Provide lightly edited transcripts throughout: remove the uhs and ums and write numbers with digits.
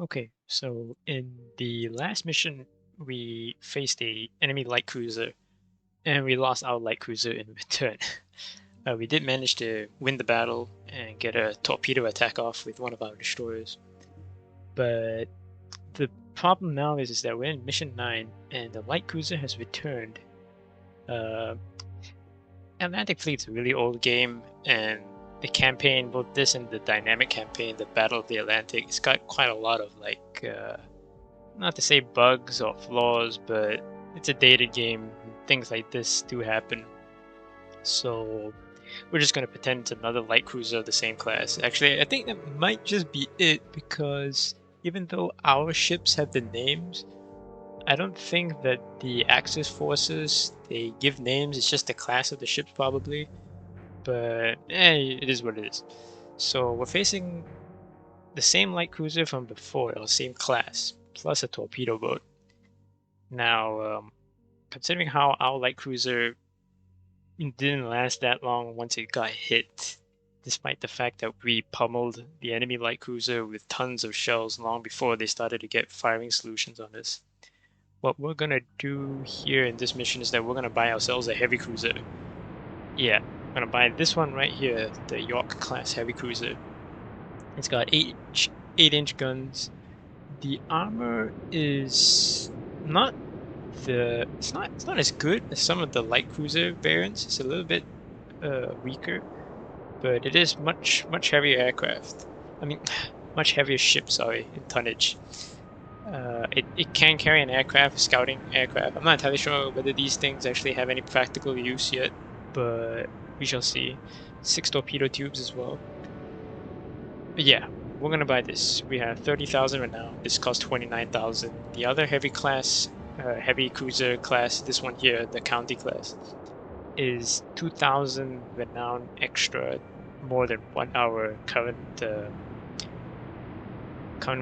Okay, so in the last mission, we faced a enemy light cruiser, and we lost our light cruiser in return. We did manage to win the battle and get a torpedo attack off with one of our destroyers. But the problem now is that we're in mission 9, and the light cruiser has returned. Uh, Atlantic Fleet's a really old game, and the campaign, both this and the dynamic campaign, the Battle of the Atlantic, it's got quite a lot of not to say bugs or flaws, but it's a dated game. Things like this do happen. So we're just going to pretend it's another light cruiser of the same class. Actually, I think that might just be it because even though our ships have the names, I don't think that the Axis forces, they give names. It's just the class of the ships probably. But it is what it is. So we're facing the same light cruiser from before, or same class, plus a torpedo boat. Now, considering how our light cruiser didn't last that long once it got hit, despite the fact that we pummeled the enemy light cruiser with tons of shells long before they started to get firing solutions on us. What we're gonna do here in this mission is that we're gonna buy ourselves a heavy cruiser. Yeah, I'm gonna buy this one right here, the York class heavy cruiser. It's got 8-inch guns. The armor is not it's not as good as some of the light cruiser variants. It's a little bit weaker, but it is much heavier aircraft. I mean, much heavier ship. Sorry, in tonnage. It can carry an aircraft, scouting aircraft. I'm not entirely sure whether these things actually have any practical use yet, but we shall see. 6 torpedo tubes as well. But yeah, we're gonna buy this. We have 30,000 right now. This costs 29,000. The other heavy class, heavy cruiser class, this one here, the county class, is 2,000 renown extra, more than what our current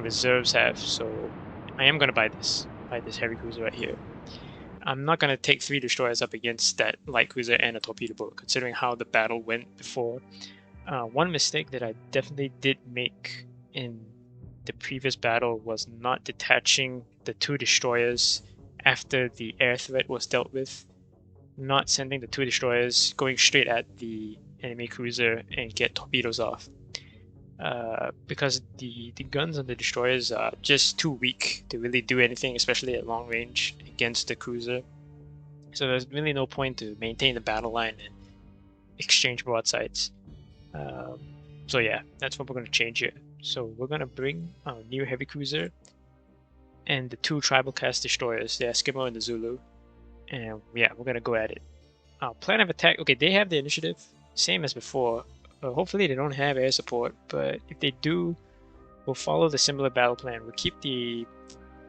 reserves have. So I am gonna buy this heavy cruiser right here. I'm not gonna take 3 destroyers up against that light cruiser and a torpedo boat, considering how the battle went before. One mistake that I definitely did make in the previous battle was not detaching the 2 destroyers after the air threat was dealt with. Not sending the 2 destroyers, going straight at the enemy cruiser and get torpedoes off. Because the guns on the destroyers are just too weak to really do anything, especially at long range against the cruiser. So there's really no point to maintain the battle line and exchange broadsides. So yeah, that's what we're going to change here. So we're going to bring our new heavy cruiser and the 2 tribal class destroyers, the Eskimo and the Zulu. And yeah, we're going to go at it. Our plan of attack, okay, they have the initiative, same as before. Hopefully they don't have air support, but if they do, we'll follow the similar battle plan. We'll keep the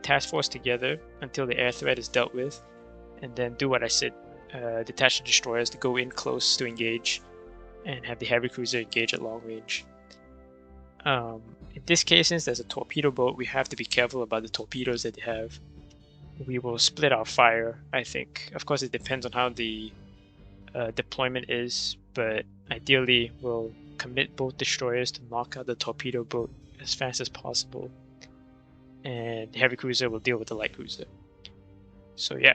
task force together until the air threat is dealt with, and then do what I said, detach the destroyers to go in close to engage, and have the heavy cruiser engage at long range. In this case, since there's a torpedo boat, we have to be careful about the torpedoes that they have. We will split our fire, I think. Of course, it depends on how the deployment is, but ideally we'll commit both destroyers to knock out the torpedo boat as fast as possible, and the heavy cruiser will deal with the light cruiser. So yeah.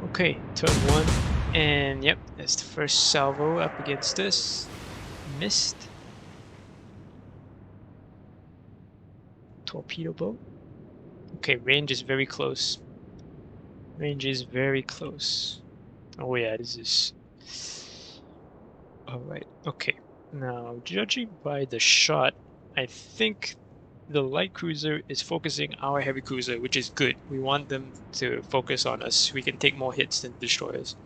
Okay, turn 1, and yep, that's the first salvo up against us. Missed. Torpedo boat. Okay, range is very close. Range is very close. Oh yeah, this is... Alright, okay. Now, judging by the shot, I think the light cruiser is focusing our heavy cruiser, which is good. We want them to focus on us. We can take more hits than destroyers.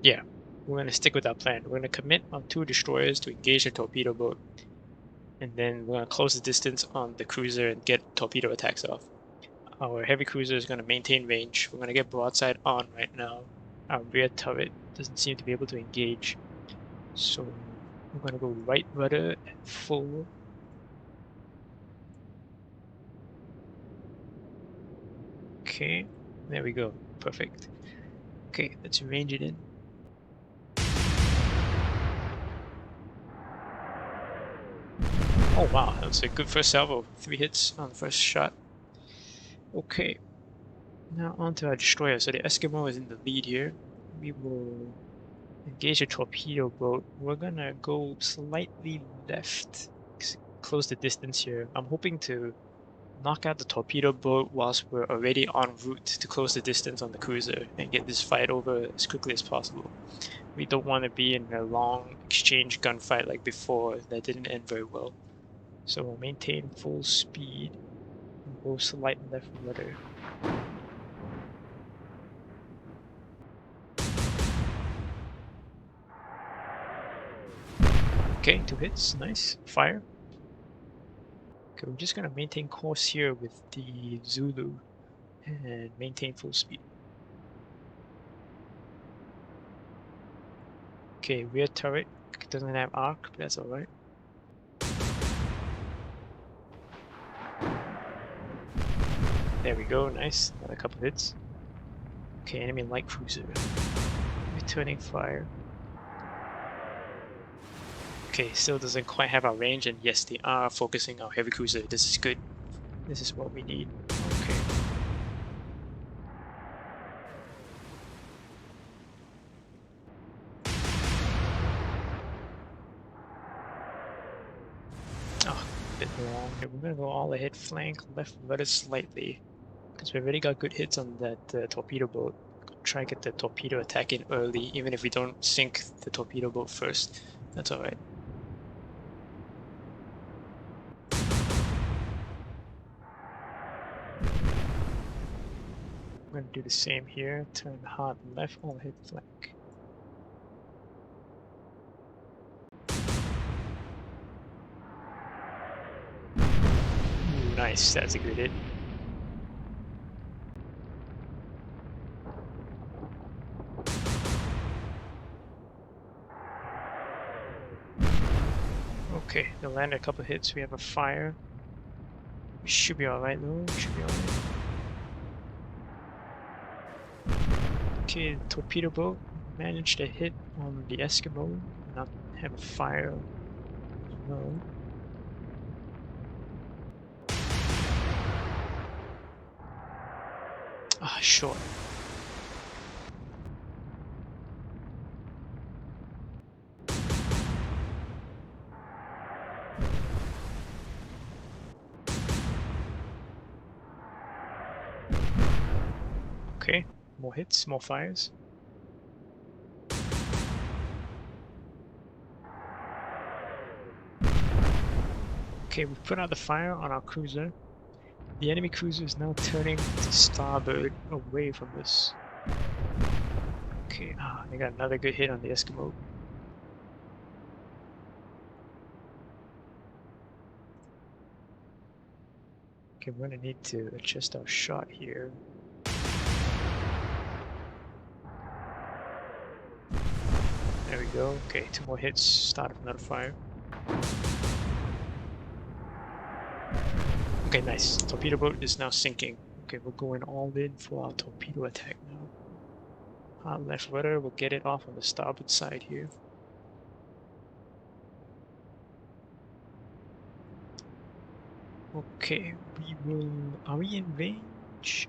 Yeah, we're going to stick with our plan. We're going to commit on 2 destroyers to engage the torpedo boat, and then we're going to close the distance on the cruiser and get torpedo attacks off. Our heavy cruiser is going to maintain range. We're going to get broadside on right now. Our rear turret doesn't seem to be able to engage, so we're going to go right rudder at full. Okay, there we go. Perfect. Okay, let's range it in. Oh wow, that was a good first salvo. 3 hits on the first shot. Okay, now onto our destroyer. So the Eskimo is in the lead here. We will engage a torpedo boat. We're gonna go slightly left, close the distance here. I'm hoping to knock out the torpedo boat whilst we're already en route to close the distance on the cruiser and get this fight over as quickly as possible. We don't want to be in a long exchange gunfight like before that didn't end very well. So we'll maintain full speed and go slight left rudder. Okay, 2 hits, nice. Fire. Okay, we're just gonna maintain course here with the Zulu and maintain full speed. Okay, rear turret doesn't have arc, but that's alright. There we go, nice. Another couple hits. Okay, enemy light cruiser. Returning fire. Okay, still doesn't quite have our range, and yes, they are focusing our heavy cruiser. This is good. This is what we need. Okay. Oh, a bit long. Okay, we're gonna go all ahead flank, left rudder slightly. Because we already got good hits on that torpedo boat. Try and get the torpedo attack in early, even if we don't sink the torpedo boat first. That's alright. I'm going to do the same here. Turn hard left, all hit flank. Ooh, nice, that's a good hit. Okay, they landed a couple hits. We have a fire. We should be alright though. Should be alright. Okay, the torpedo boat managed a hit on the Eskimo. Not have a fire as well. Ah, short. Okay, more hits, more fires. Okay, we put out the fire on our cruiser. The enemy cruiser is now turning to starboard away from us. Okay, they got another good hit on the Eskimo. Okay, we're gonna need to adjust our shot here. There we go. Okay, 2 more hits, start another fire. Okay, nice. Torpedo boat is now sinking. Okay, we're going all in for our torpedo attack now. Hard left rudder, we'll get it off on the starboard side here. Okay, we will... Are we in range?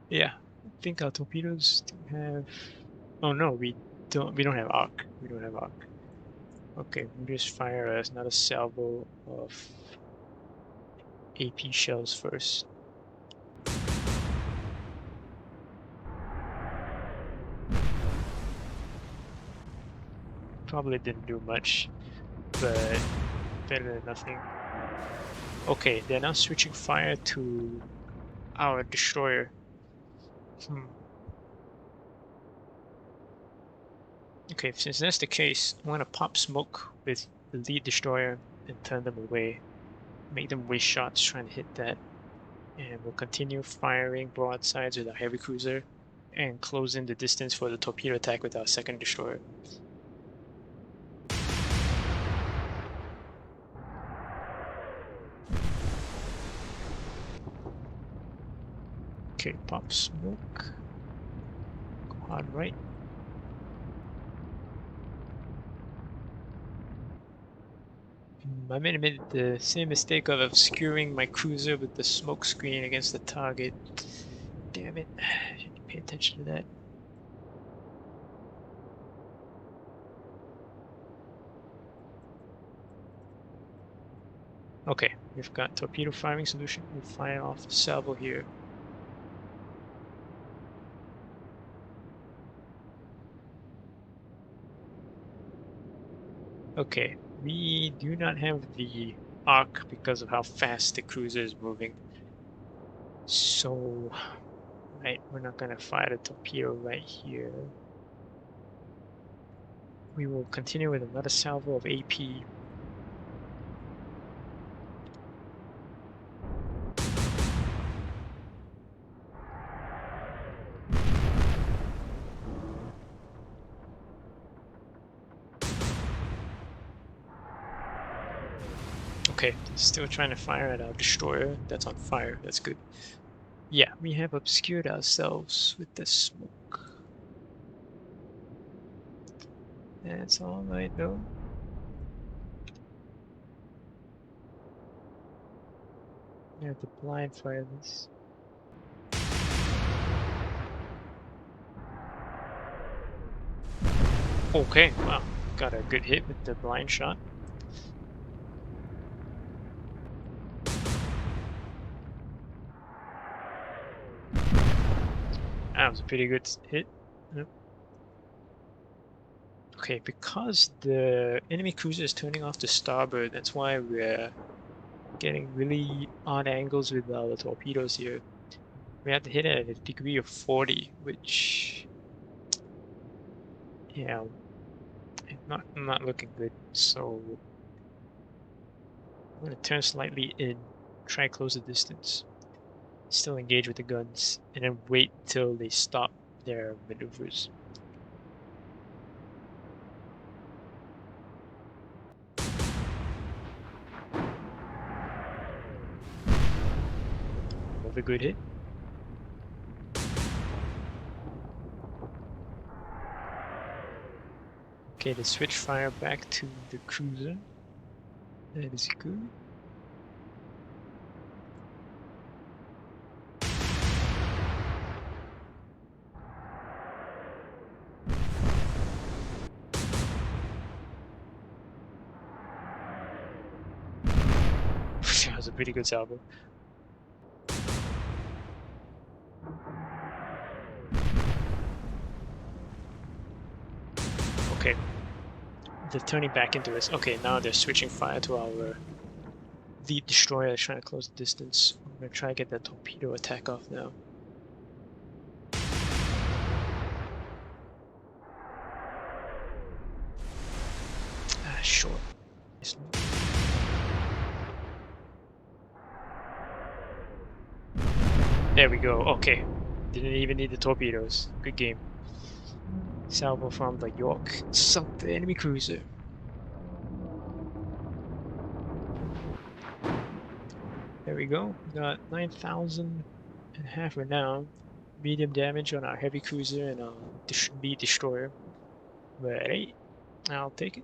Yeah, I think our torpedoes do have... Oh no, we don't have arc. We don't have arc. Okay, we'll just fire another salvo of AP shells first. Probably didn't do much, but better than nothing. Okay, they're now switching fire to our destroyer. Okay, since that's the case, I'm gonna pop smoke with the lead destroyer and turn them away. Make them waste shots trying to hit that. And we'll continue firing broadsides with our heavy cruiser and close in the distance for the torpedo attack with our second destroyer. Okay, pop smoke. Go hard right. I made the same mistake of obscuring my cruiser with the smoke screen against the target. Damn it. I should pay attention to that. Okay, we've got torpedo firing solution. We'll fire off a salvo here. Okay, we do not have the arc because of how fast the cruiser is moving. So, right, we're not gonna fire the torpedo right here. We will continue with another salvo of AP. Okay, still trying to fire at our destroyer. That's on fire. That's good. Yeah, we have obscured ourselves with the smoke. That's alright though. We have to blind fire this. Okay, wow. Got a good hit with the blind shot. That was a pretty good hit. Yep. Okay, because the enemy cruiser is turning off the starboard, that's why we're getting really odd angles with our torpedoes here. We have to hit it at a degree of 40, which, yeah, not looking good. So I'm gonna turn slightly in, try close the distance, still engage with the guns, and then wait till they stop their maneuvers. Another good hit. Okay, the switch fire back to the cruiser. That is good. That was a pretty good salvo. Okay, they're turning back into us. Okay, now they're switching fire to our lead destroyer, trying to close the distance. I'm gonna try to get that torpedo attack off now. Ah, short. There we go. Okay, didn't even need the torpedoes. Good game. Salvo from the York sunk the enemy cruiser. There we go. Got 9,000 and a half renown. Medium damage on our heavy cruiser and our lead destroyer. But hey, I'll take it.